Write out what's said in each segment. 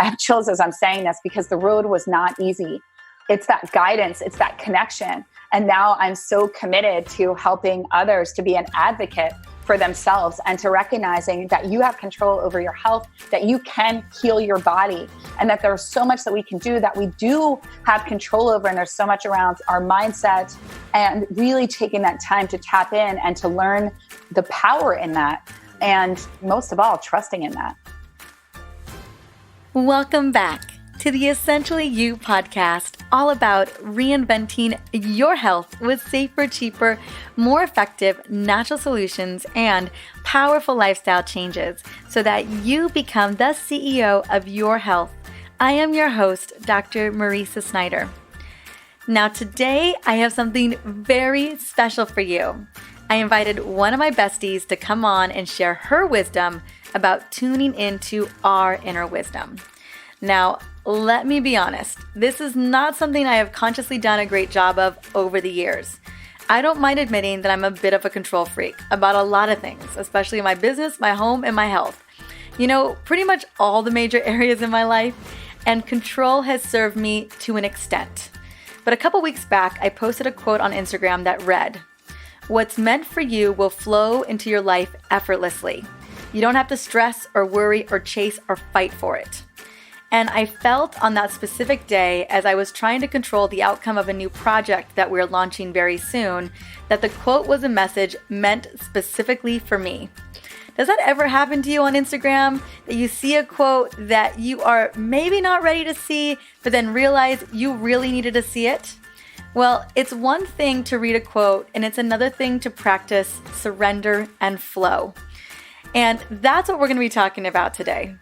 I have chills as I'm saying this because the road was not easy. It's that guidance, it's that connection. And now I'm so committed to helping others to be an advocate for themselves and to recognizing that you have control over your health, that you can heal your body, and that there's so much that we can do that we do have control over. And there's so much around our mindset and really taking that time to tap in and to learn the power in that. And most of all, trusting in that. Welcome back to the Essentially You podcast, all about reinventing your health with safer, cheaper, more effective natural solutions and powerful lifestyle changes so that you become the CEO of your health. I am your host, Dr. Marisa Snyder. Now today, I have something very special for you. I invited one of my besties to come on and share her wisdom about tuning into our inner wisdom. Now, let me be honest, this is not something I have consciously done a great job of over the years. I don't mind admitting that I'm a bit of a control freak about a lot of things, especially my business, my home, and my health. You know, pretty much all the major areas in my life, and control has served me to an extent. But a couple weeks back, I posted a quote on Instagram that read, "What's meant for you will flow into your life effortlessly. You don't have to stress or worry or chase or fight for it." And I felt on that specific day, as I was trying to control the outcome of a new project that we're launching very soon, that the quote was a message meant specifically for me. Does that ever happen to you on Instagram? That you see a quote that you are maybe not ready to see, but then realize you really needed to see it? Well, it's one thing to read a quote, and it's another thing to practice surrender and flow. And that's what we're going to be talking about today.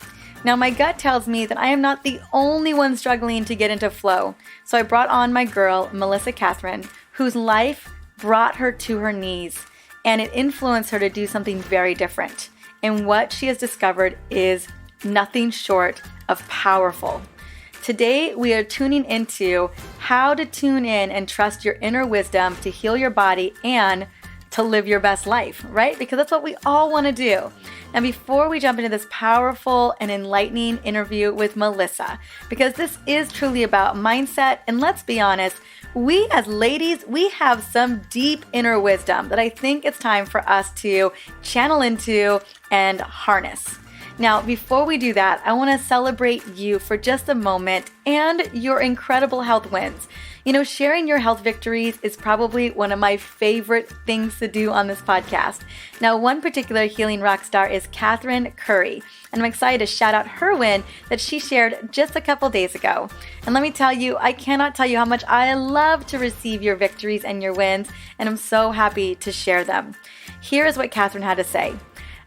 Now, my gut tells me that I am not the only one struggling to get into flow. So I brought on my girl, Kathryn, whose life brought her to her knees, and it influenced her to do something very different. And what she has discovered is nothing short of powerful. Today, we are tuning into how to tune in and trust your inner wisdom to heal your body and to live your best life, right? Because that's what we all want to do. Now, before we jump into this powerful and enlightening interview with Melissa, because this is truly about mindset, and let's be honest, we as ladies, we have some deep inner wisdom that I think it's time for us to channel into and harness. Now, before we do that, I want to celebrate you for just a moment and your incredible health wins. You know, sharing your health victories is probably one of my favorite things to do on this podcast. Now, one particular healing rock star is Kathryn Curry, and I'm excited to shout out her win that she shared just a couple days ago. And let me tell you, I cannot tell you how much I love to receive your victories and your wins, and I'm so happy to share them. Here is what Kathryn had to say.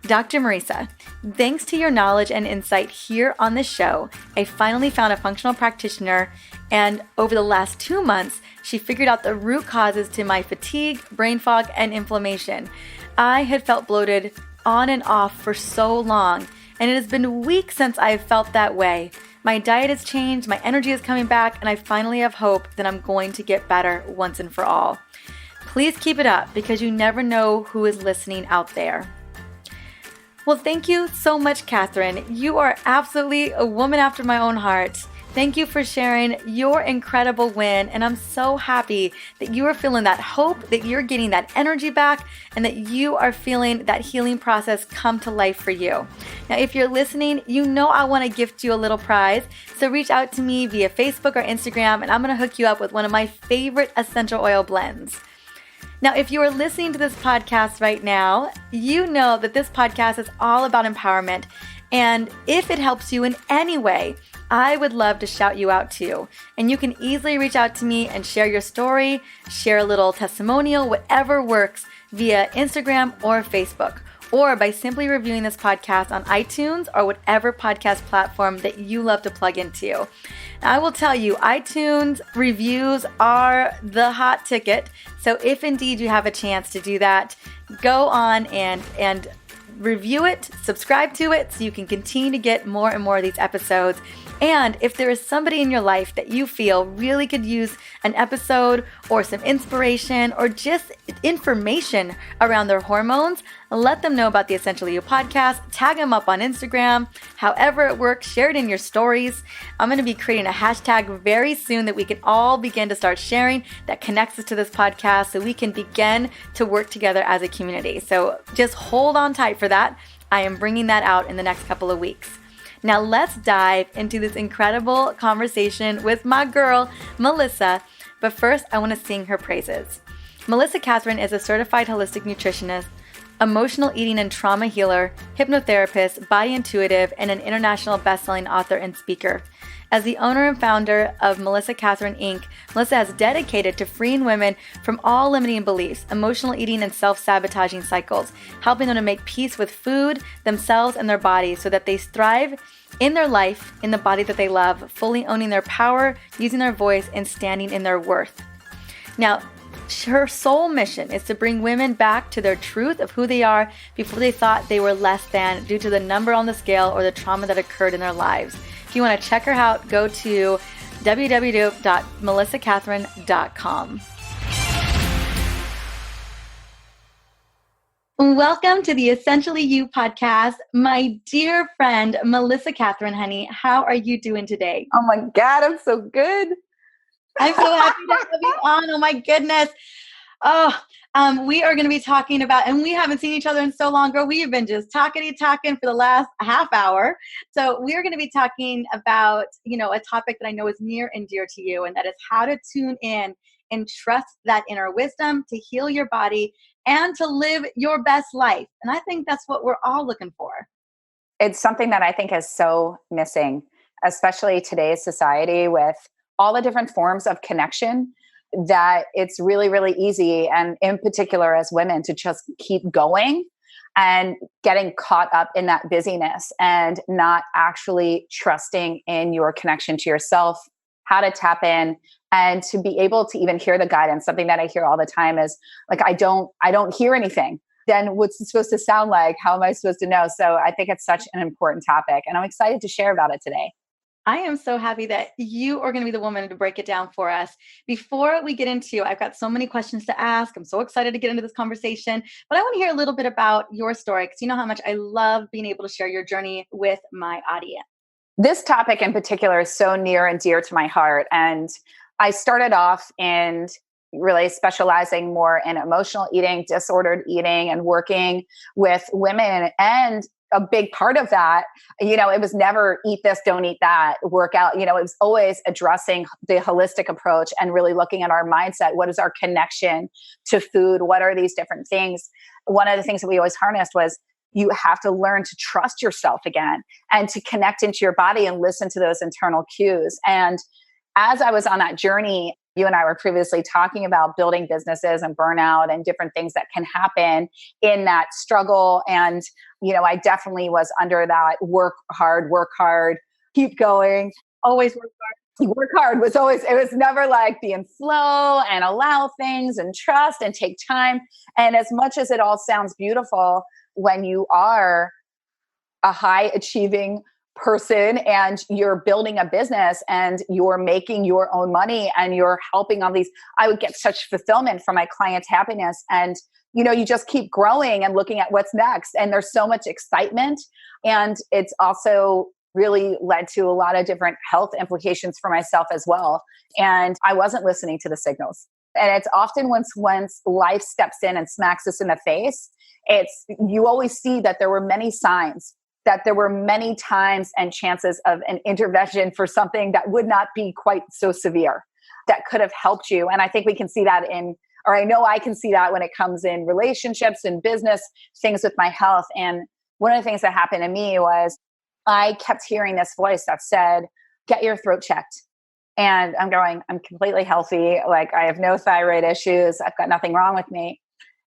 Dr. Marisa, thanks to your knowledge and insight here on the show, I finally found a functional practitioner, and over the last 2 months, she figured out the root causes to my fatigue, brain fog, and inflammation. I had felt bloated on and off for so long, and it has been weeks since I have felt that way. My diet has changed, my energy is coming back, and I finally have hope that I'm going to get better once and for all. Please keep it up because you never know who is listening out there. Well, thank you so much, Kathryn. You are absolutely a woman after my own heart. Thank you for sharing your incredible win, and I'm so happy that you are feeling that hope, that you're getting that energy back, and that you are feeling that healing process come to life for you. Now, if you're listening, you know I want to gift you a little prize, so reach out to me via Facebook or Instagram, and I'm going to hook you up with one of my favorite essential oil blends. Now, if you are listening to this podcast right now, you know that this podcast is all about empowerment. And if it helps you in any way, I would love to shout you out too. And you can easily reach out to me and share your story, share a little testimonial, whatever works via Instagram or Facebook, or by simply reviewing this podcast on iTunes or whatever podcast platform that you love to plug into. Now, I will tell you, iTunes reviews are the hot ticket. So if indeed you have a chance to do that, go on and review it, subscribe to it so you can continue to get more and more of these episodes. And if there is somebody in your life that you feel really could use an episode or some inspiration or just information around their hormones, let them know about the Essentially You podcast. Tag them up on Instagram. However it works, share it in your stories. I'm going to be creating a hashtag very soon that we can all begin to start sharing that connects us to this podcast so we can begin to work together as a community. So just hold on tight for that. I am bringing that out in the next couple of weeks. Now let's dive into this incredible conversation with my girl, Melissa. But first, I want to sing her praises. Melissa Kathryn is a certified holistic nutritionist, emotional eating and trauma healer, hypnotherapist, body intuitive, and an international best-selling author and speaker. As the owner and founder of Melissa Kathryn Inc., Melissa has dedicated to freeing women from all limiting beliefs, emotional eating, and self-sabotaging cycles, helping them to make peace with food, themselves, and their bodies so that they thrive in their life, in the body that they love, fully owning their power, using their voice, and standing in their worth. Now, her sole mission is to bring women back to their truth of who they are before they thought they were less than due to the number on the scale or the trauma that occurred in their lives. If you want to check her out, go to www.melissakathryn.com. Welcome to the Essentially You podcast. My dear friend, Melissa Kathryn, honey, how are you doing today? Oh my God, I'm so good. I'm so happy to have you on. Oh my goodness. We are going to be talking about, and we haven't seen each other in so long, girl. We have been just talking for the last half hour. So we are going to be talking about, a topic that I know is near and dear to you, and that is how to tune in and trust that inner wisdom to heal your body and to live your best life. And I think that's what we're all looking for. It's something that I think is so missing, especially today's society with all the different forms of connection, that it's really, really easy. And in particular, as women, to just keep going and getting caught up in that busyness and not actually trusting in your connection to yourself, how to tap in and to be able to even hear the guidance. Something that I hear all the time is like, I don't hear anything. Then what's it supposed to sound like? How am I supposed to know? So I think it's such an important topic, and I'm excited to share about it today. I am so happy that you are going to be the woman to break it down for us. Before we get into, I've got so many questions to ask. I'm so excited to get into this conversation, but I want to hear a little bit about your story, because you know how much I love being able to share your journey with my audience. This topic in particular is so near and dear to my heart. And I started off in really specializing more in emotional eating, disordered eating, and working with women. And a big part of that, it was never eat this, don't eat that, work out. It was always addressing the holistic approach and really looking at our mindset. What is our connection to food? What are these different things? One of the things that we always harnessed was you have to learn to trust yourself again and to connect into your body and listen to those internal cues. And as I was on that journey, you and I were previously talking about building businesses and burnout and different things that can happen in that struggle. And, I definitely was under that work hard, keep going, always work hard. Work hard was always, it was never like be in flow and allow things and trust and take time. And as much as it all sounds beautiful, when you are a high achieving person and you're building a business and you're making your own money and you're helping all these, I would get such fulfillment from my clients' happiness. And, you just keep growing and looking at what's next. And there's so much excitement. And it's also really led to a lot of different health implications for myself as well. And I wasn't listening to the signals. And it's often once life steps in and smacks us in the face, you always see that there were many signs, that there were many times and chances of an intervention for something that would not be quite so severe, that could have helped you. And I think we can see that I know I can see that when it comes in relationships and business, things with my health. And one of the things that happened to me was I kept hearing this voice that said, get your throat checked. And I'm going, I'm completely healthy. Like I have no thyroid issues. I've got nothing wrong with me.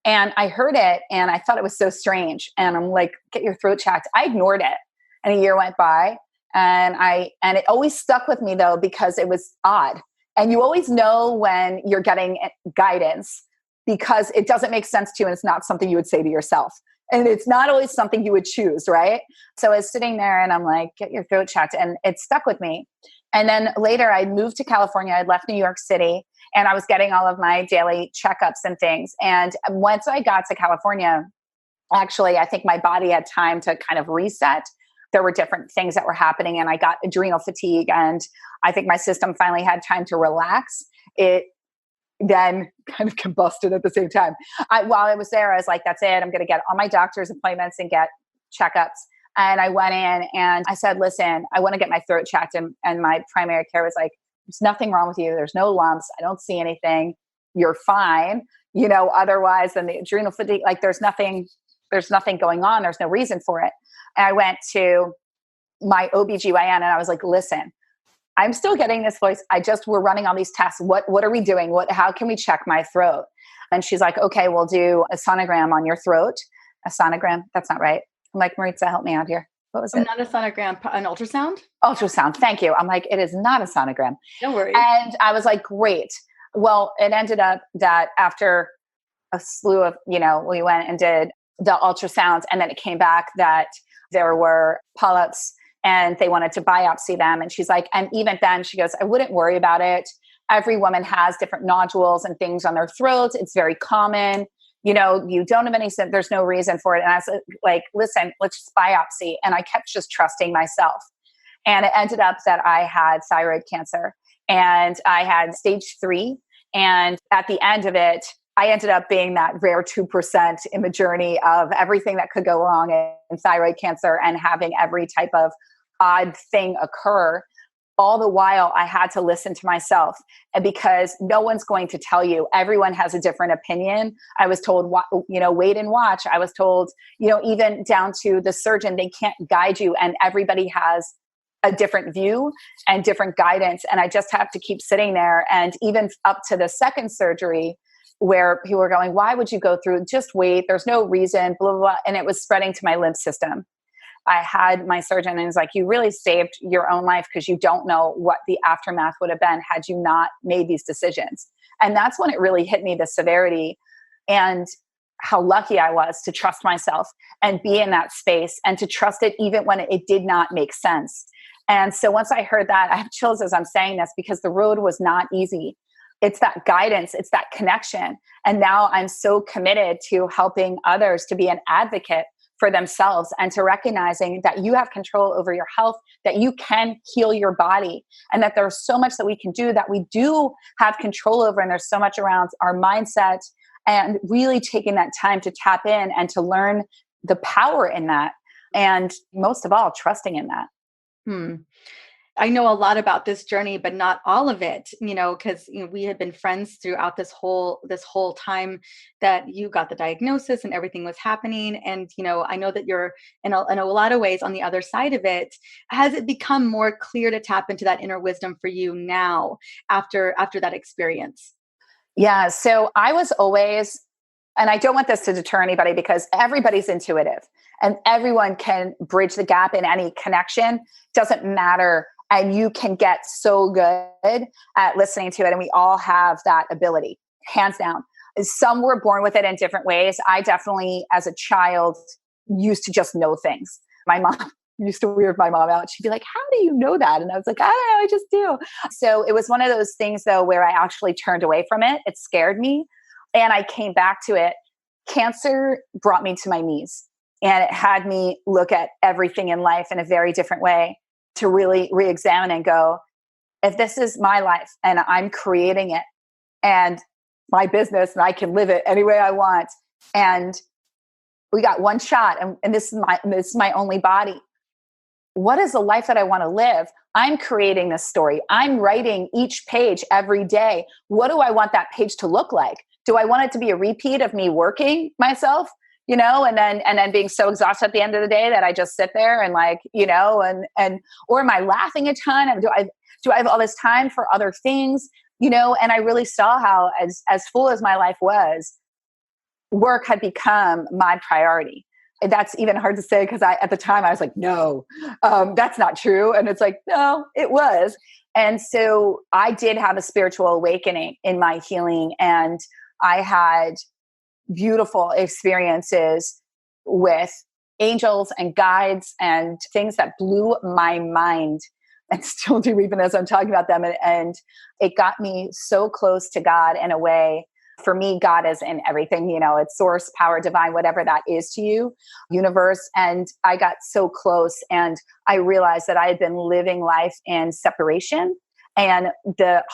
And I heard it and I thought it was so strange. And I'm like, get your throat checked. I ignored it. And a year went by and it always stuck with me though, because it was odd. And you always know when you're getting guidance because it doesn't make sense to you and it's not something you would say to yourself. And it's not always something you would choose, right? So I was sitting there and I'm like, get your throat checked. And it stuck with me. And then later I moved to California. I'd left New York City and I was getting all of my daily checkups and things. And once I got to California, actually, I think my body had time to kind of reset. There were different things that were happening and I got adrenal fatigue. And I think my system finally had time to relax. It then kind of combusted at the same time. While I was there, I was like, that's it. I'm going to get all my doctor's appointments and get checkups. And I went in and I said, listen, I want to get my throat checked. And my primary care was like, there's nothing wrong with you. There's no lumps. I don't see anything. You're fine. Otherwise than the adrenal fatigue, like there's nothing going on. There's no reason for it. And I went to my OBGYN and I was like, listen, I'm still getting this voice. We're running all these tests. What are we doing? How can we check my throat? And she's like, okay, we'll do a sonogram on your throat. A sonogram? That's not right. I'm like, Maritza, help me out here. What was it? Not a sonogram, an ultrasound? Ultrasound. Thank you. I'm like, it is not a sonogram. Don't worry. And I was like, great. Well, it ended up that after a slew of, we went and did the ultrasounds and then it came back that there were polyps and they wanted to biopsy them. And she's like, and even then she goes, I wouldn't worry about it. Every woman has different nodules and things on their throats. It's very common. You don't have any, there's no reason for it. And I was like, listen, let's just biopsy. And I kept just trusting myself. And it ended up that I had thyroid cancer and I had stage 3. And at the end of it, I ended up being that rare 2% in the journey of everything that could go wrong in thyroid cancer and having every type of odd thing occur. All the while I had to listen to myself, and because no one's going to tell you. Everyone has a different opinion. I was told, wait and watch. I was told, even down to the surgeon, they can't guide you, and everybody has a different view and different guidance. And I just have to keep sitting there. And even up to the second surgery, where people were going, why would you go through? Just wait. There's no reason, blah, blah, blah. And it was spreading to my lymph system. I had my surgeon and he was like, you really saved your own life because you don't know what the aftermath would have been had you not made these decisions. And that's when it really hit me, the severity and how lucky I was to trust myself and be in that space and to trust it even when it did not make sense. And so once I heard that, I have chills as I'm saying this because the road was not easy. It's that guidance, it's that connection. And now I'm so committed to helping others to be an advocate for themselves and to recognizing that you have control over your health, that you can heal your body, and that there's so much that we can do that we do have control over. And there's so much around our mindset and really taking that time to tap in and to learn the power in that. And most of all, trusting in that. I know a lot about this journey, but not all of it, because we had been friends throughout this whole time that you got the diagnosis and everything was happening. And, I know that you're in a lot of ways on the other side of it. Has it become more clear to tap into that inner wisdom for you now after that experience? Yeah. So I was always, and I don't want this to deter anybody because everybody's intuitive and everyone can bridge the gap in any connection. Doesn't matter. And you can get so good at listening to it. And we all have that ability, hands down. Some were born with it in different ways. I definitely, as a child, used to just know things. My mom used to weird my mom out. She'd be like, how do you know that? And I was like, I don't know, I just do. So it was one of those things, though, where I actually turned away from it. It scared me. And I came back to it. Cancer brought me to my knees. And it had me look at everything in life in a very different way, to really re-examine and go, if this is my life and I'm creating it and my business and I can live it any way I want, and we got one shot and this is my only body. What is the life that I want to live? I'm creating this story. I'm writing each page every day. What do I want that page to look like? Do I want it to be a repeat of me working myself? And then being so exhausted at the end of the day that I just sit there and or am I laughing a ton? Do I have all this time for other things? And I really saw how as full as my life was, work had become my priority. And that's even hard to say because at the time I was like, no, that's not true. And it's like, no, it was. And so I did have a spiritual awakening in my healing, and I had beautiful experiences with angels and guides and things that blew my mind and still do even as I'm talking about them. And it got me so close to God in a way. For me, God is in everything, it's source, power, divine, whatever that is to you, universe. And I got so close and I realized that I had been living life in separation, and the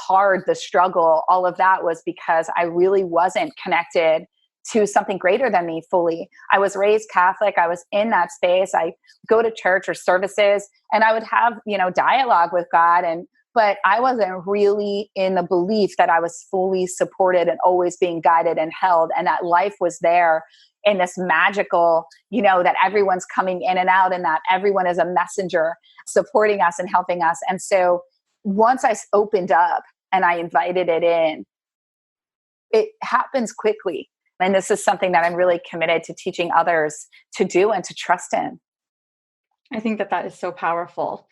struggle, all of that was because I really wasn't connected to something greater than me fully. I was raised Catholic. I was in that space. I go to church or services and I would have, dialogue with God, but I wasn't really in the belief that I was fully supported and always being guided and held, and that life was there in this magical, that everyone's coming in and out and that everyone is a messenger supporting us and helping us. And so once I opened up and I invited it in, it happens quickly. And this is something that I'm really committed to teaching others to do and to trust in. I think that is so powerful.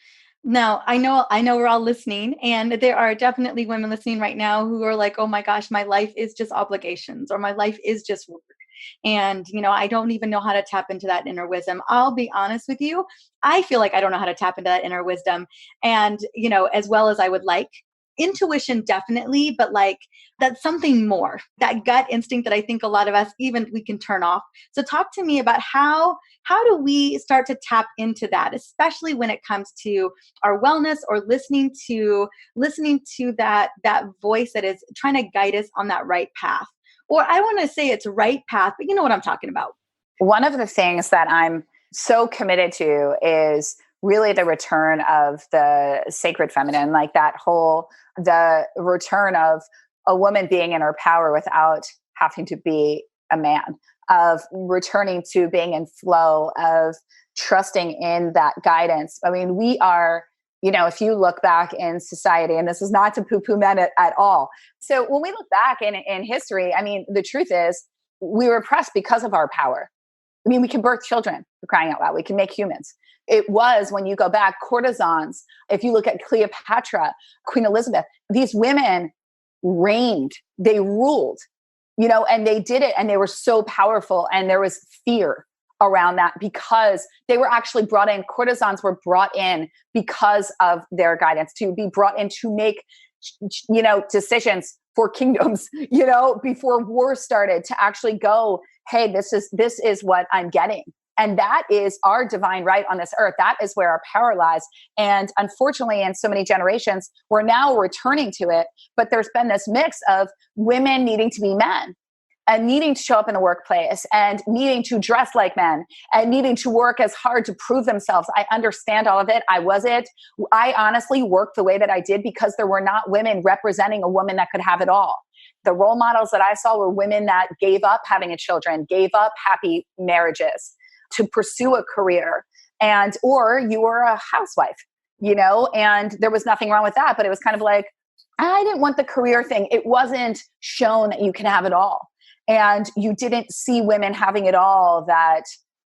Now, I know we're all listening, and there are definitely women listening right now who are like, oh my gosh, my life is just obligations, or my life is just work. And, I don't even know how to tap into that inner wisdom. I'll be honest with you. I feel like I don't know how to tap into that inner wisdom. And, as well as I would like. Intuition, definitely, but like that's something more, that gut instinct that I think a lot of us, even we can turn off. So talk to me about how do we start to tap into that, especially when it comes to our wellness or listening to that voice that is trying to guide us on that right path. Or I want to say it's right path, but you know what I'm talking about. One of the things that I'm so committed to is really the return of the sacred feminine, like the return of a woman being in her power without having to be a man, of returning to being in flow, of trusting in that guidance. I mean, we are, if you look back in society, and this is not to poo-poo men at all. So when we look back in history, I mean, the truth is we were oppressed because of our power. I mean, we can birth children, for crying out loud. We can make humans. It was, when you go back, courtesans. If you look at Cleopatra, Queen Elizabeth, these women reigned, they ruled, and they did it, and they were so powerful. And there was fear around that because they were actually brought in. Courtesans were brought in because of their guidance, to be brought in to make, decisions for kingdoms, before war started, to actually go, hey, this is what I'm getting. And that is our divine right on this earth. That is where our power lies. And unfortunately, in so many generations, we're now returning to it. But there's been this mix of women needing to be men and needing to show up in the workplace and needing to dress like men and needing to work as hard to prove themselves. I understand all of it. I honestly worked the way that I did because there were not women representing a woman that could have it all. The role models that I saw were women that gave up having children, gave up happy marriages to pursue a career, or you were a housewife, and there was nothing wrong with that, but it was kind of like, I didn't want the career thing. It wasn't shown that you can have it all. And you didn't see women having it all that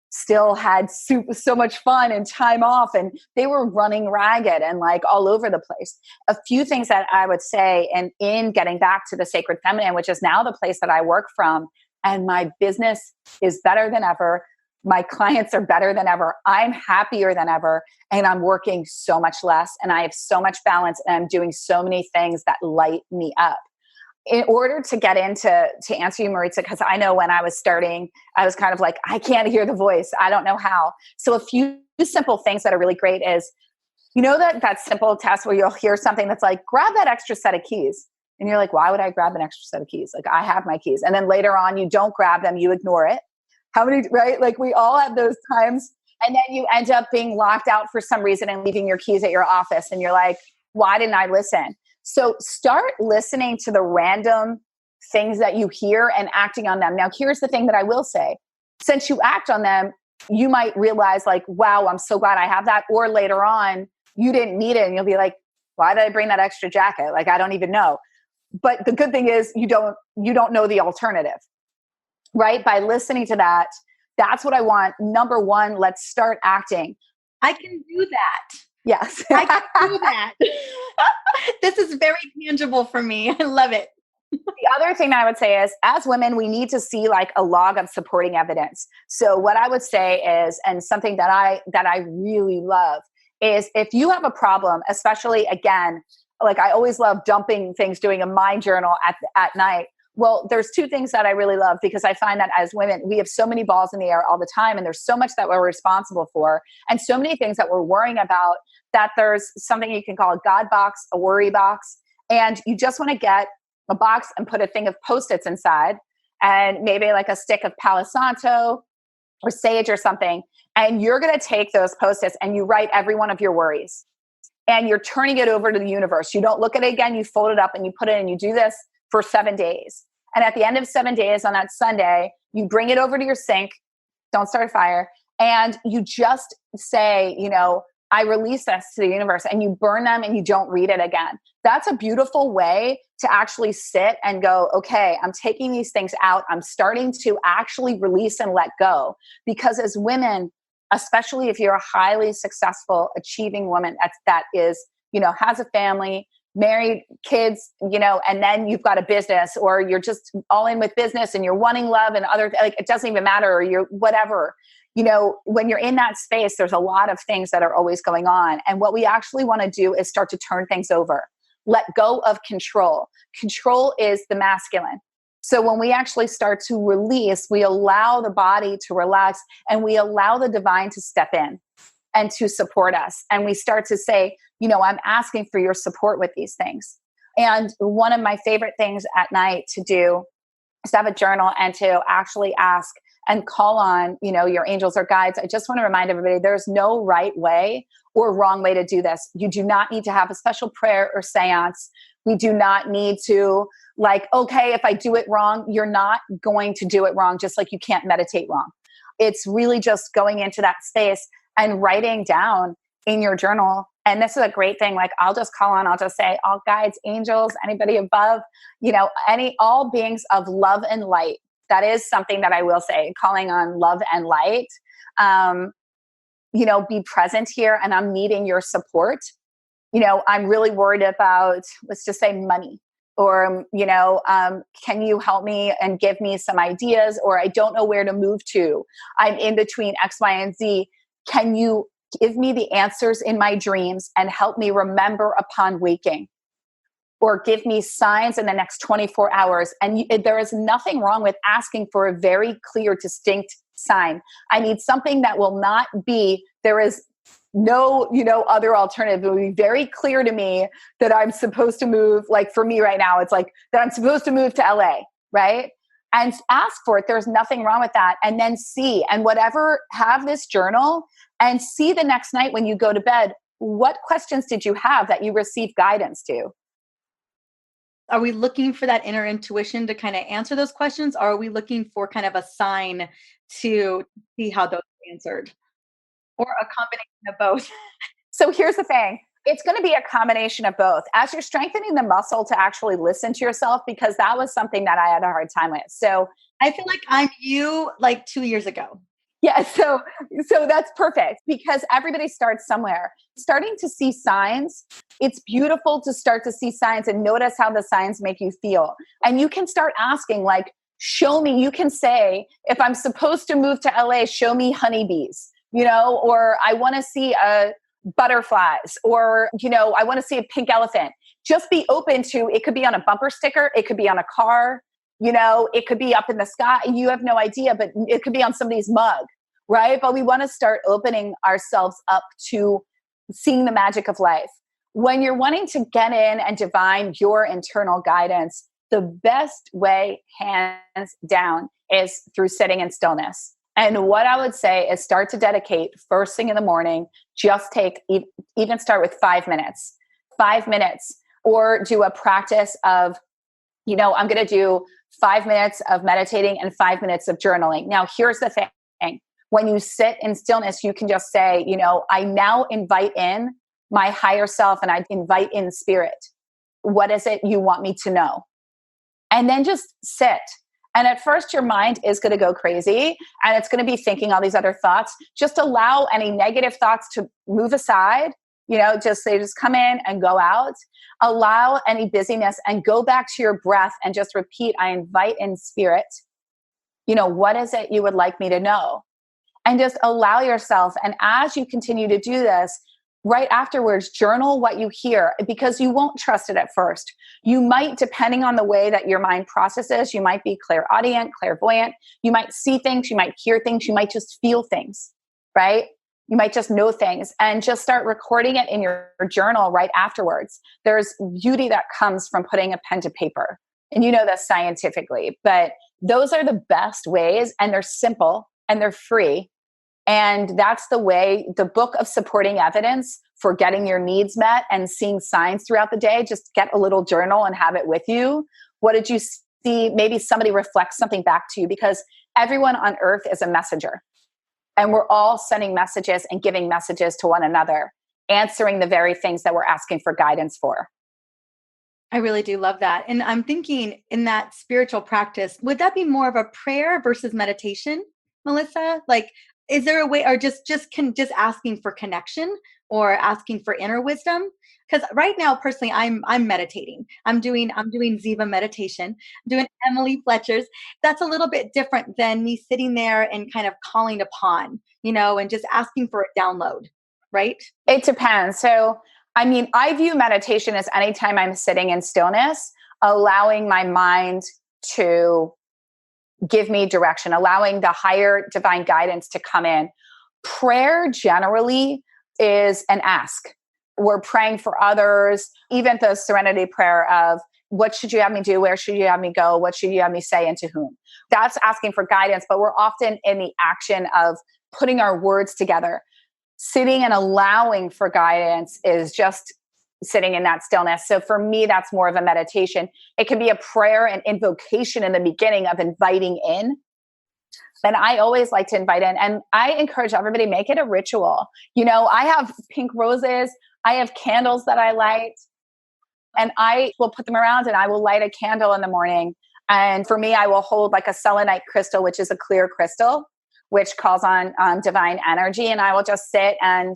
still had so much fun and time off, and they were running ragged and like all over the place. A few things that I would say, and in getting back to the sacred feminine, which is now the place that I work from, and my business is better than ever. My clients are better than ever. I'm happier than ever. And I'm working so much less. And I have so much balance. And I'm doing so many things that light me up. In order to get to answer you, Maritza, because I know when I was starting, I was kind of like, I can't hear the voice. I don't know how. So a few simple things that are really great is, that simple test where you'll hear something that's like, grab that extra set of keys. And you're like, why would I grab an extra set of keys? Like, I have my keys. And then later on, you don't grab them, you ignore it. How many, right? Like, we all have those times. And then you end up being locked out for some reason and leaving your keys at your office. And you're like, why didn't I listen? So start listening to the random things that you hear and acting on them. Now, here's the thing that I will say. Since you act on them, you might realize like, wow, I'm so glad I have that. Or later on, you didn't need it. And you'll be like, why did I bring that extra jacket? Like, I don't even know. But the good thing is you don't know the alternative. Right? By listening to that, that's what I want. Number one, let's start acting. I can do that. Yes. I can do that. This is very tangible for me. I love it. The other thing that I would say is, as women, we need to see like a log of supporting evidence. So what I would say is, and something that I really love is, if you have a problem, especially again, like I always love dumping things, doing a mind journal at night. Well, there's two things that I really love, because I find that as women, we have so many balls in the air all the time, and there's so much that we're responsible for, and so many things that we're worrying about, that there's something you can call a God box, a worry box. And you just want to get a box and put a thing of Post-its inside, and maybe like a stick of Palo Santo or sage or something. And you're going to take those Post-its and you write every one of your worries, and you're turning it over to the universe. You don't look at it again. You fold it up and you put it in. You do this for 7 days. And at the end of 7 days, on that Sunday, you bring it over to your sink. Don't start a fire. And you just say, I release this to the universe, and you burn them and you don't read it again. That's a beautiful way to actually sit and go, okay, I'm taking these things out. I'm starting to actually release and let go. Because as women, especially if you're a highly successful, achieving woman that is, has a family, married, kids, and then you've got a business, or you're just all in with business and you're wanting love and other, like, it doesn't even matter, or you're whatever. When you're in that space, there's a lot of things that are always going on. And what we actually want to do is start to turn things over. Let go of control. Control is the masculine. So when we actually start to release, we allow the body to relax, and we allow the divine to step in and to support us. And we start to say, I'm asking for your support with these things. And one of my favorite things at night to do is to have a journal and to actually ask and call on, your angels or guides. I just want to remind everybody, there's no right way or wrong way to do this. You do not need to have a special prayer or seance. We do not need to okay, if I do it wrong, you're not going to do it wrong, just like you can't meditate wrong. It's really just going into that space and writing down in your journal. And this is a great thing. I'll just say, all guides, angels, anybody above, all beings of love and light. That is something that I will say, calling on love and light. Be present here, and I'm needing your support. I'm really worried about, let's just say, money, or, can you help me and give me some ideas? Or I don't know where to move to. I'm in between X, Y, and Z. Can you give me the answers in my dreams and help me remember upon waking? Or give me signs in the next 24 hours. And there is nothing wrong with asking for a very clear, distinct sign. I need something that will not be, there is no, other alternative. It will be very clear to me that I'm supposed to move. Like for me right now, it's like that I'm supposed to move to LA, right? And ask for it. There's nothing wrong with that. And then see, and have this journal and see the next night when you go to bed, what questions did you have that you received guidance to? Are we looking for that inner intuition to kind of answer those questions? Or are we looking for kind of a sign to see how those are answered? Or a combination of both? So here's the thing. It's going to be a combination of both. As you're strengthening the muscle to actually listen to yourself, because that was something that I had a hard time with. So I feel like I'm you 2 years ago. Yeah, so that's perfect, because everybody starts somewhere. Starting to see signs, it's beautiful to start to see signs and notice how the signs make you feel. And you can start asking, show me, you can say, if I'm supposed to move to LA, show me honeybees, or I want to see butterflies, or, I want to see a pink elephant. Just be open to, it could be on a bumper sticker, it could be on a car, it could be up in the sky. You have no idea, but it could be on somebody's mug, right? But we want to start opening ourselves up to seeing the magic of life. When you're wanting to get in and divine your internal guidance, the best way, hands down, is through sitting in stillness. And what I would say is start to dedicate first thing in the morning, just even start with 5 minutes, or do a practice of, I'm going to do 5 minutes of meditating and 5 minutes of journaling. Now, here's the thing. When you sit in stillness, you can just say, I now invite in my higher self, and I invite in spirit. What is it you want me to know? And then just sit. And at first your mind is going to go crazy and it's going to be thinking all these other thoughts. Just allow any negative thoughts to move aside, Just come in and go out. Allow any busyness and go back to your breath and just repeat, I invite in spirit, what is it you would like me to know? And just allow yourself. And as you continue to do this, right afterwards, journal what you hear, because you won't trust it at first. You might, depending on the way that your mind processes, you might be clairaudient, clairvoyant. You might see things, you might hear things, you might just feel things, right? You might just know things, and just start recording it in your journal right afterwards. There's beauty that comes from putting a pen to paper. And you know this scientifically, but those are the best ways, and they're simple and they're free. And that's the way, the book of supporting evidence for getting your needs met and seeing signs throughout the day. Just get a little journal and have it with you. What did you see? Maybe somebody reflects something back to you, because everyone on earth is a messenger. And we're all sending messages and giving messages to one another, answering the very things that we're asking for guidance for. I really do love that. And I'm thinking, in that spiritual practice, would that be more of a prayer versus meditation, Melissa? Like, is there a way, or just asking for connection or asking for inner wisdom? Because right now, personally, I'm meditating. I'm doing Ziva meditation, I'm doing Emily Fletcher's. That's a little bit different than me sitting there and kind of calling upon, and just asking for a download, right? It depends. So, I view meditation as anytime I'm sitting in stillness, allowing my mind to give me direction, allowing the higher divine guidance to come in. Prayer generally is an ask. We're praying for others, even the serenity prayer of, what should you have me do? Where should you have me go? What should you have me say, and to whom? That's asking for guidance, but we're often in the action of putting our words together. Sitting and allowing for guidance is just sitting in that stillness. So for me, that's more of a meditation. It can be a prayer and invocation in the beginning of inviting in. And I always like to invite in, and I encourage everybody, make it a ritual. I have pink roses, I have candles that I light, and I will put them around, and I will light a candle in the morning. And for me, I will hold like a selenite crystal, which is a clear crystal, which calls on divine energy. And I will just sit and,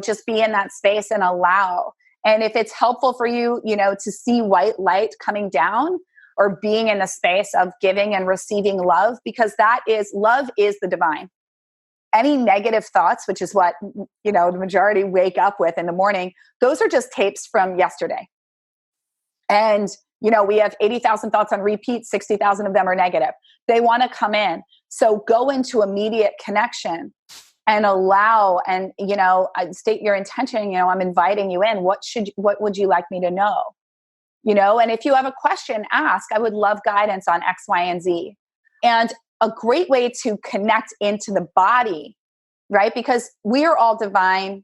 just be in that space and allow. And if it's helpful for you, to see white light coming down, or being in the space of giving and receiving love, because love is the divine. Any negative thoughts, which is what, the majority wake up with in the morning, those are just tapes from yesterday. And, we have 80,000 thoughts on repeat, 60,000 of them are negative. They want to come in. So go into immediate connection and allow, and, state your intention, I'm inviting you in. What would you like me to know? And if you have a question, ask. I would love guidance on X, Y, and Z. And a great way to connect into the body, right? Because we are all divine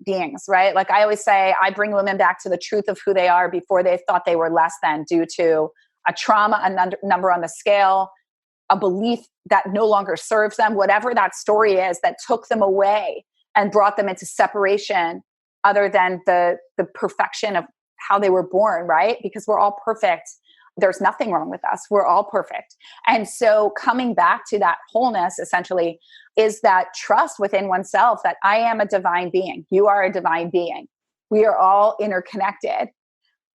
beings, right? Like I always say, I bring women back to the truth of who they are before they thought they were less than, due to a trauma, a number on the scale, a belief that no longer serves them, whatever that story is that took them away and brought them into separation, other than the perfection of how they were born, right? Because we're all perfect. There's nothing wrong with us. We're all perfect. And so coming back to that wholeness essentially is that trust within oneself that I am a divine being. You are a divine being. We are all interconnected.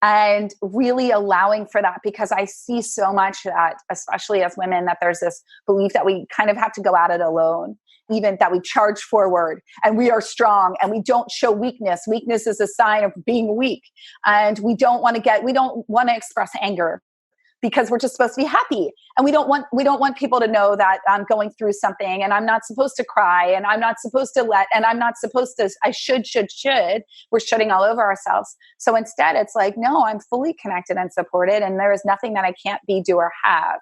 And really allowing for that, because I see so much that, especially as women, that there's this belief that we kind of have to go at it alone, even that we charge forward and we are strong and we don't show weakness. Weakness is a sign of being weak. And we don't want to express anger, because we're just supposed to be happy. And we don't want people to know that I'm going through something, and I'm not supposed to cry, and I'm not supposed to I should. We're shutting all over ourselves. So instead it's like, no, I'm fully connected and supported, and there is nothing that I can't be, do, or have.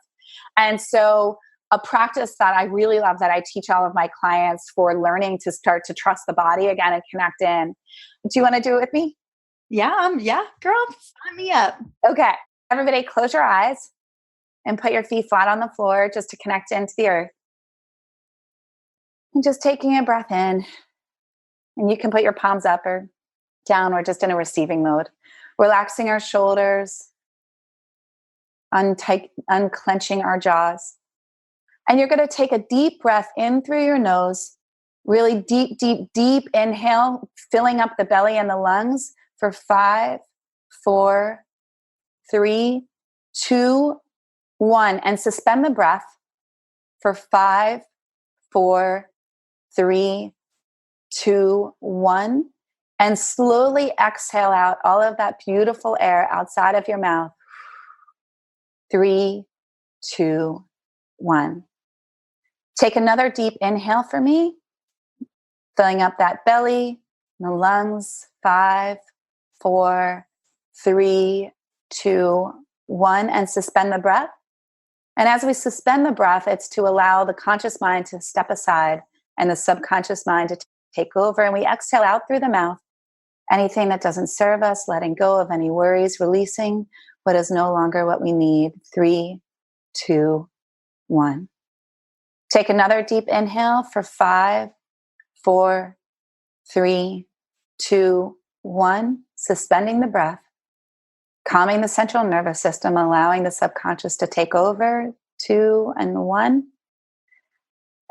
And so a practice that I really love, that I teach all of my clients for learning to start to trust the body again and connect in. Do you want to do it with me? Yeah, girl, sign me up. Okay. Everybody close your eyes and put your feet flat on the floor, just to connect into the earth. And just taking a breath in. And you can put your palms up or down, or just in a receiving mode. Relaxing our shoulders, unclenching our jaws. And you're going to take a deep breath in through your nose Really deep, deep, deep inhale, filling up the belly and the lungs for 5, 4, 3, 2, 1. And suspend the breath for 5, 4, 3, 2, 1. And slowly exhale out all of that beautiful air outside of your mouth. 3, 2, 1. Take another deep inhale for me, filling up that belly, the lungs. 5, 4, 3, 2, 1. And suspend the breath. And as we suspend the breath, it's to allow the conscious mind to step aside and the subconscious mind to take over. And we exhale out through the mouth anything that doesn't serve us, letting go of any worries, releasing what is no longer what we need. 3, 2, 1. Take another deep inhale for 5, 4, 3, 2, 1. Suspending the breath, calming the central nervous system, allowing the subconscious to take over. 2 and 1.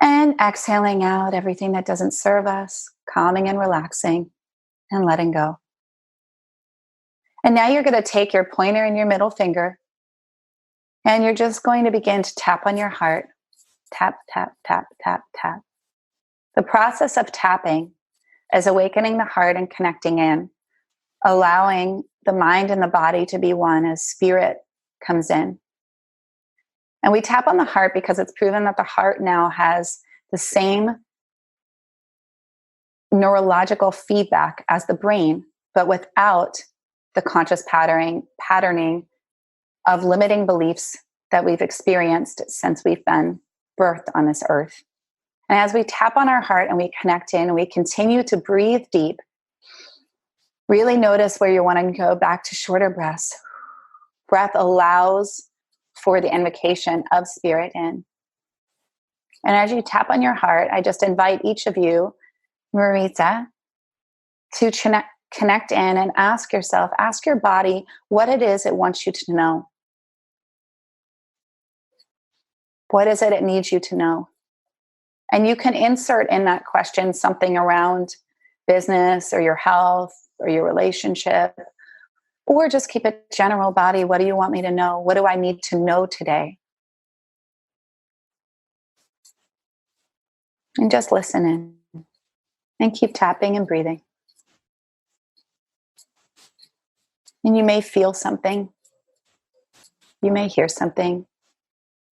And exhaling out everything that doesn't serve us, calming and relaxing and letting go. And now you're going to take your pointer and your middle finger, and you're just going to begin to tap on your heart. Tap, tap, tap, tap, tap. The process of tapping is awakening the heart and connecting in, allowing the mind and the body to be one as spirit comes in. And we tap on the heart because it's proven that the heart now has the same neurological feedback as the brain, but without the conscious patterning of limiting beliefs that we've experienced since we've been birthed on this earth. And as we tap on our heart and we connect in, we continue to breathe deep. Really notice where you want to go back to shorter breaths. Breath allows for the invocation of spirit in. And as you tap on your heart, I just invite each of you, Marita, to connect in and ask yourself, ask your body what it is it wants you to know. What is it it needs you to know? And you can insert in that question something around business or your health or your relationship, or just keep it general. Body, what do you want me to know? What do I need to know today? And just listen in and keep tapping and breathing. And you may feel something. You may hear something.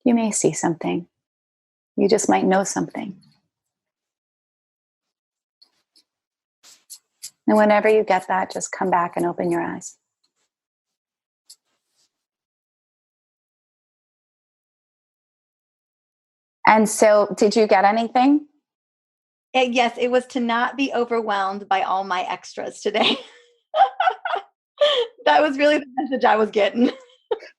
You may see something. You just might know something. And whenever you get that, just come back and open your eyes. And so, did you get anything? Yes, it was to not be overwhelmed by all my extras today. That was really the message I was getting.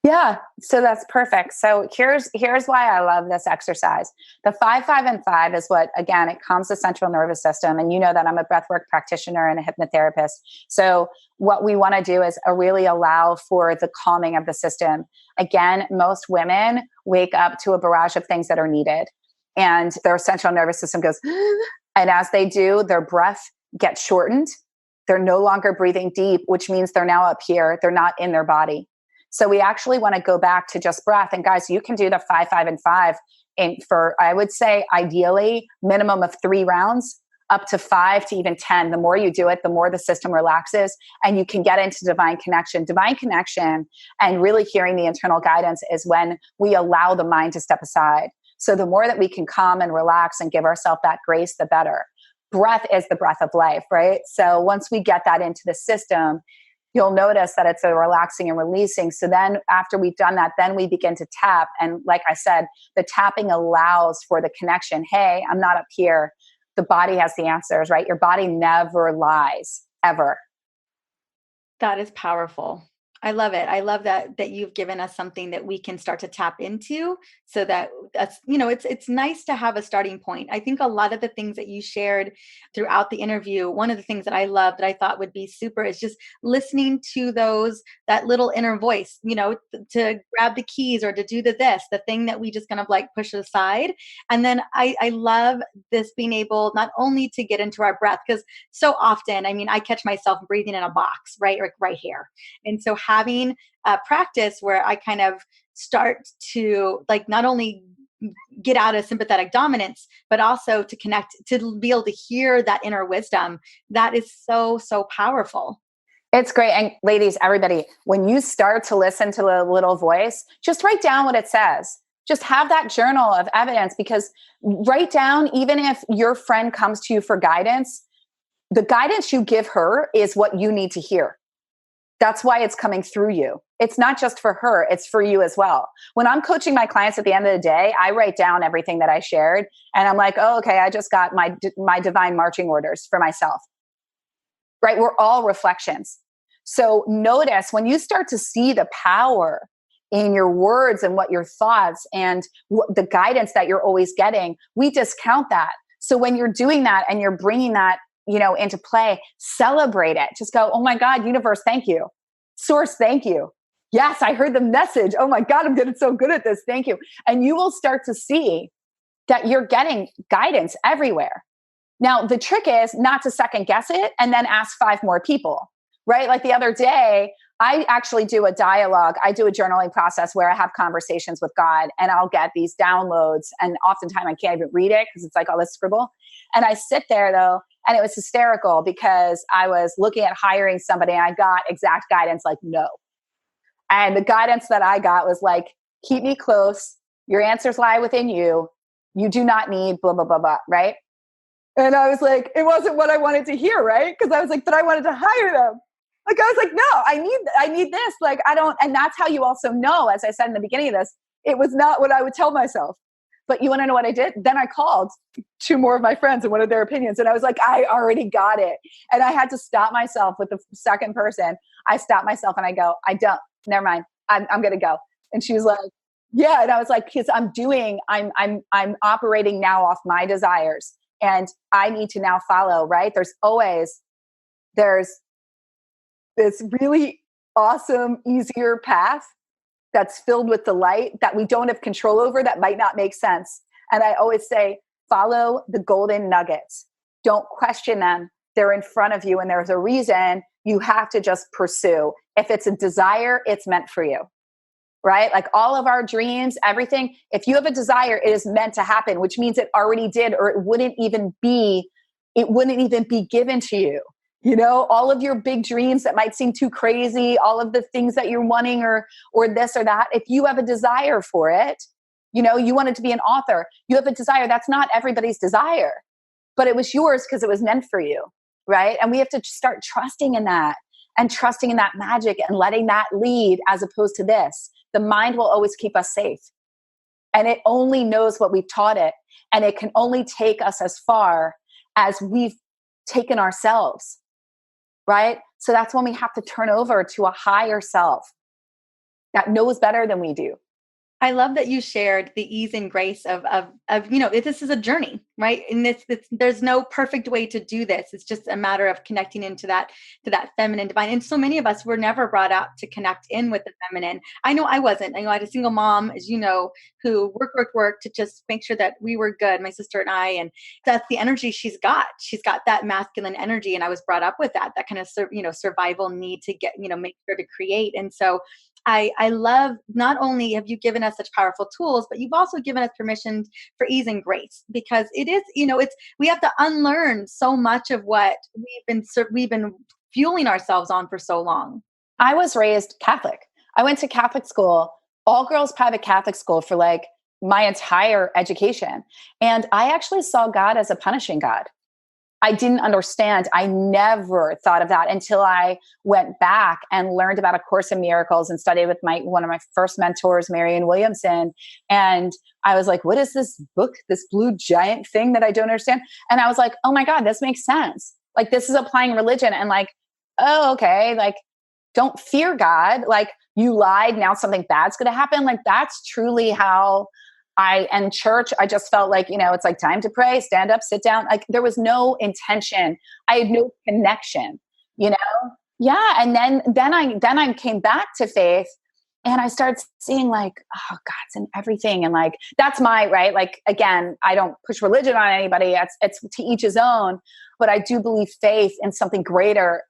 Yeah, so that's perfect. So here's why I love this exercise. The 5, 5, and 5 is what, again, it calms the central nervous system. And you know that I'm a breathwork practitioner and a hypnotherapist. So what we want to do is really allow for the calming of the system. Again, most women wake up to a barrage of things that are needed. And their central nervous system goes, and as they do, their breath gets shortened. They're no longer breathing deep, which means they're now up here. They're not in their body. So we actually want to go back to just breath. And guys, you can do the 5, 5, and 5 for, I would say, ideally, minimum of 3 rounds, up to 5 to even 10. The more you do it, the more the system relaxes and you can get into divine connection. Divine connection and really hearing the internal guidance is when we allow the mind to step aside. So the more that we can calm and relax and give ourselves that grace, the better. Breath is the breath of life, right? So once we get that into the system, you'll notice that it's a relaxing and releasing. So then after we've done that, then we begin to tap. And like I said, the tapping allows for the connection. Hey, I'm not up here. The body has the answers, right? Your body never lies, ever. That is powerful. I love it. I love that you've given us something that we can start to tap into, so that that's, it's nice to have a starting point. I think a lot of the things that you shared throughout the interview, one of the things that I love that I thought would be super is just listening to that little inner voice, to grab the keys or to do the thing that we just kind of like push aside. And then I love this being able not only to get into our breath, because so often, I mean, I catch myself breathing in a box, right? Like right here. And so having a practice where I kind of start to like not only get out of sympathetic dominance, but also to connect, to be able to hear that inner wisdom, that is so, so powerful. It's great. And ladies, everybody, when you start to listen to the little voice, just write down what it says. Just have that journal of evidence, because write down, even if your friend comes to you for guidance, the guidance you give her is what you need to hear. That's why it's coming through you. It's not just for her, it's for you as well. When I'm coaching my clients at the end of the day, I write down everything that I shared, and I'm like, oh, okay, I just got my divine marching orders for myself. Right? We're all reflections. So notice when you start to see the power in your words and what your thoughts and the guidance that you're always getting, we discount that. So when you're doing that and you're bringing that, into play, celebrate it. Just go, oh my God, universe, thank you. Source, thank you. Yes, I heard the message. Oh my God, I'm getting so good at this. Thank you. And you will start to see that you're getting guidance everywhere. Now, the trick is not to second guess it and then ask 5 more people, right? Like the other day, I actually do a dialogue. I do a journaling process where I have conversations with God, and I'll get these downloads. And oftentimes I can't even read it because it's like all this scribble. And I sit there though, and it was hysterical because I was looking at hiring somebody and I got exact guidance like, no. And the guidance that I got was like, keep me close. Your answers lie within you. You do not need blah, blah, blah, blah, right? And I was like, it wasn't what I wanted to hear, right? Because I was like, but I wanted to hire them. Like, I was like, no, I need this. Like, I don't, and that's how you also know, as I said in the beginning of this, it was not what I would tell myself. But you want to know what I did? Then I called 2 more of my friends and wanted their opinions. And I was like, I already got it. And I had to stop myself with the second person. I stopped myself and I go, I don't, never mind. I'm going to go. And she was like, yeah. And I was like, because I'm operating now off my desires, and I need to now follow, right? There's this really awesome, easier path that's filled with the light that we don't have control over, that might not make sense. And I always say, follow the golden nuggets. Don't question them. They're in front of you, and there's a reason. You have to just pursue. If it's a desire, it's meant for you, right? Like all of our dreams, everything, if you have a desire, it is meant to happen, which means it already did, or it wouldn't even be given to you. All of your big dreams that might seem too crazy, all of the things that you're wanting or this or that, if you have a desire for it, you wanted to be an author, you have a desire. That's not everybody's desire, but it was yours because it was meant for you, right? And we have to start trusting in that and trusting in that magic and letting that lead, as opposed to this. The mind will always keep us safe, and it only knows what we've taught it, and it can only take us as far as we've taken ourselves. Right? So that's when we have to turn over to a higher self that knows better than we do. I love that you shared the ease and grace of this is a journey, right? And there's no perfect way to do this. It's just a matter of connecting into that feminine divine. And so many of us were never brought up to connect in with the feminine. I know I wasn't. I had a single mom, as you know, who worked to just make sure that we were good, my sister and I, and that's the energy she's got. She's got that masculine energy, and I was brought up with that kind of survival need to get, make sure to create. And so I love, not only have you given us such powerful tools, but you've also given us permission for ease and grace, because it is, we have to unlearn so much of what we've been fueling ourselves on for so long. I was raised Catholic. I went to Catholic school, all girls private Catholic school, for like my entire education. And I actually saw God as a punishing God. I didn't understand. I never thought of that until I went back and learned about A Course in Miracles and studied with one of my first mentors, Marianne Williamson. And I was like, what is this book, this blue giant thing that I don't understand? And I was like, oh my God, this makes sense. Like, this is applying religion, and like, oh, okay. Like, don't fear God. Like, you lied, now something bad's going to happen. Like, that's truly how and church, I just felt like, it's like time to pray, stand up, sit down. Like, there was no intention. I had no connection, Yeah. And then I came back to faith, and I started seeing like, oh, God's in everything. And like, that's right. Like, again, I don't push religion on anybody. It's to each his own. But I do believe faith in something greater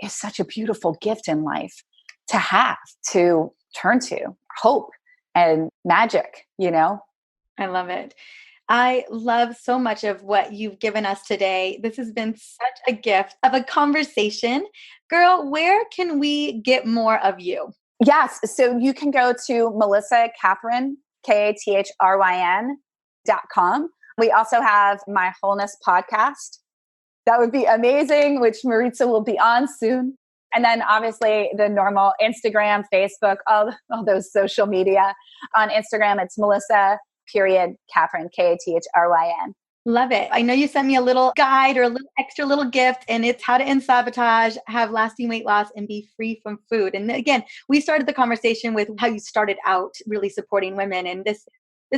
is such a beautiful gift in life to have, to turn to, hope and magic, I love it. I love so much of what you've given us today. This has been such a gift of a conversation. Girl, where can we get more of you? Yes. So you can go to Melissa Kathryn, KATHRYN.com. We also have my Wholeness podcast. That would be amazing, which Maritza will be on soon. And then obviously the normal Instagram, Facebook, all those social media. On Instagram, it's Melissa Kathryn, KATHRYN. Love it. I know you sent me a little guide or a little extra little gift, and it's how to end sabotage, have lasting weight loss, and be free from food. And again, we started the conversation with how you started out really supporting women. And this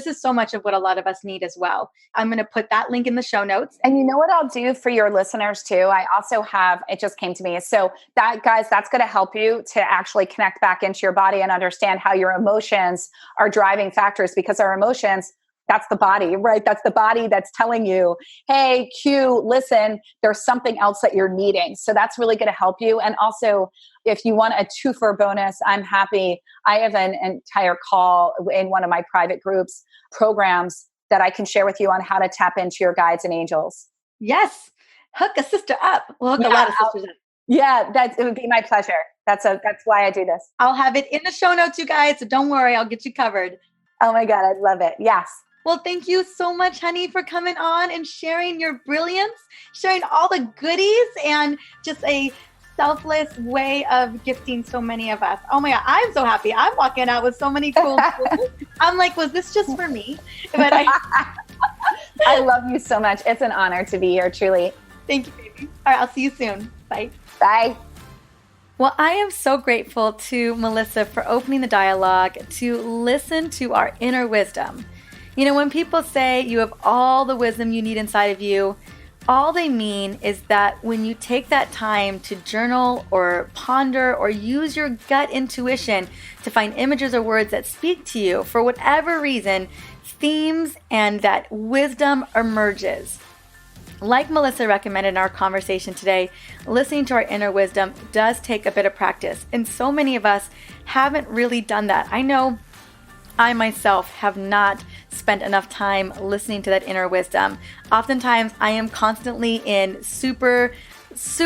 is so much of what a lot of us need as well. I'm going to put that link in the show notes. And you know what I'll do for your listeners too? I also have, it just came to me. So that, guys, that's going to help you to actually connect back into your body and understand how your emotions are driving factors, because our emotions, that's the body, right? That's the body that's telling you, hey, Q, listen, there's something else that you're needing. So that's really going to help you. And also, if you want a 2-for bonus, I'm happy. I have an entire call in one of my private groups programs that I can share with you on how to tap into your guides and angels. Yes. Hook a sister up. We'll hook a lot of sisters up. Yeah, it would be my pleasure. That's why I do this. I'll have it in the show notes, you guys. So don't worry, I'll get you covered. Oh my God, I'd love it. Yes. Well, thank you so much, honey, for coming on and sharing your brilliance, sharing all the goodies, and just a selfless way of gifting so many of us. Oh my God, I'm so happy. I'm walking out with so many cool tools. I'm like, was this just for me? But I love you so much. It's an honor to be here, truly. Thank you, baby. All right, I'll see you soon. Bye. Bye. Well, I am so grateful to Melissa for opening the dialogue to listen to our inner wisdom. When people say you have all the wisdom you need inside of you, all they mean is that when you take that time to journal or ponder or use your gut intuition to find images or words that speak to you, for whatever reason, themes and that wisdom emerges. Like Melissa recommended in our conversation today, listening to our inner wisdom does take a bit of practice, and so many of us haven't really done that. I know I myself have not spent enough time listening to that inner wisdom. Oftentimes, I am constantly in super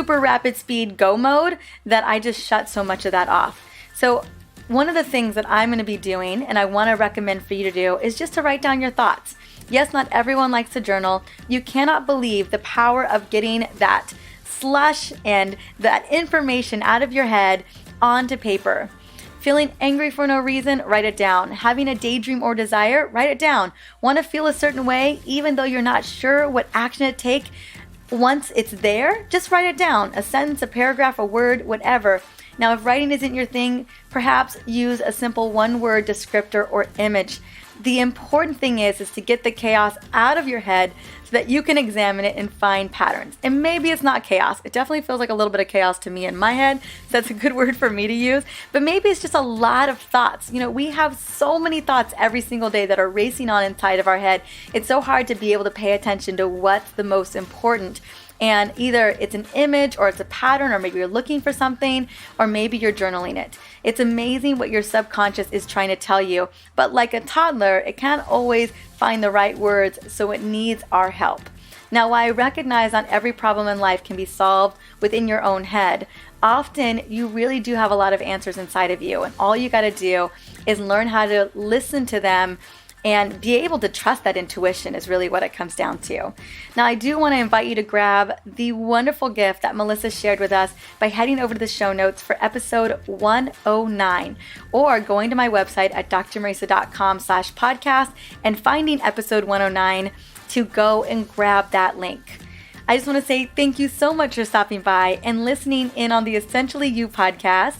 rapid speed go mode that I just shut so much of that off. So one of the things that I'm going to be doing, and I want to recommend for you to do, is just to write down your thoughts. Yes, not everyone likes to journal. You cannot believe the power of getting that slush and that information out of your head onto paper. Feeling angry for no reason, write it down. Having a daydream or desire, write it down. Want to feel a certain way, even though you're not sure what action to take, once it's there, just write it down. A sentence, a paragraph, a word, whatever. Now, if writing isn't your thing, perhaps use a simple one-word descriptor or image. The important thing is to get the chaos out of your head so that you can examine it and find patterns. And maybe it's not chaos. It definitely feels like a little bit of chaos to me in my head. So that's a good word for me to use. But maybe it's just a lot of thoughts. We have so many thoughts every single day that are racing on inside of our head. It's so hard to be able to pay attention to what's the most important. And either it's an image or it's a pattern, or maybe you're looking for something, or maybe you're journaling it. It's amazing what your subconscious is trying to tell you. But like a toddler, it can't always find the right words, so it needs our help. Now, while I recognize not every problem in life can be solved within your own head, often you really do have a lot of answers inside of you. And all you got to do is learn how to listen to them and be able to trust that intuition is really what it comes down to. Now, I do want to invite you to grab the wonderful gift that Melissa shared with us by heading over to the show notes for episode 109, or going to my website at drmarisa.com/podcast and finding episode 109 to go and grab that link. I just want to say thank you so much for stopping by and listening in on the Essentially You podcast.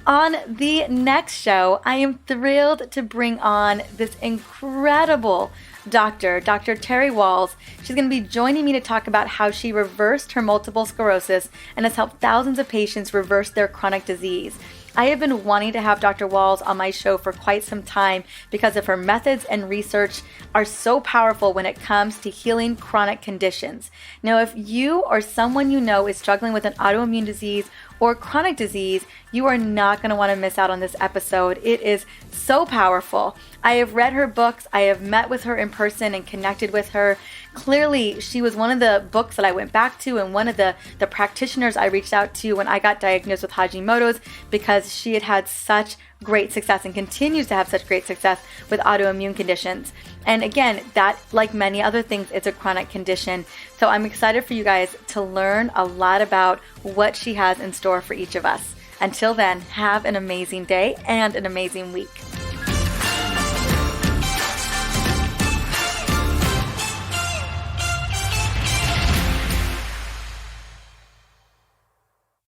On the next show, I am thrilled to bring on this incredible doctor, Dr. Terry Walls. She's going to be joining me to talk about how she reversed her multiple sclerosis and has helped thousands of patients reverse their chronic disease. I have been wanting to have Dr. Walls on my show for quite some time because of her methods and research are so powerful when it comes to healing chronic conditions. Now, if you or someone you know is struggling with an autoimmune disease or chronic disease, you are not going to want to miss out on this episode. It is so powerful. I have read her books. I have met with her in person and connected with her. Clearly, she was one of the books that I went back to and one of the practitioners I reached out to when I got diagnosed with Hashimoto's because she had had such great success and continues to have such great success with autoimmune conditions. And again, that, like many other things, it's a chronic condition. So I'm excited for you guys to learn a lot about what she has in store for each of us. Until then, have an amazing day and an amazing week.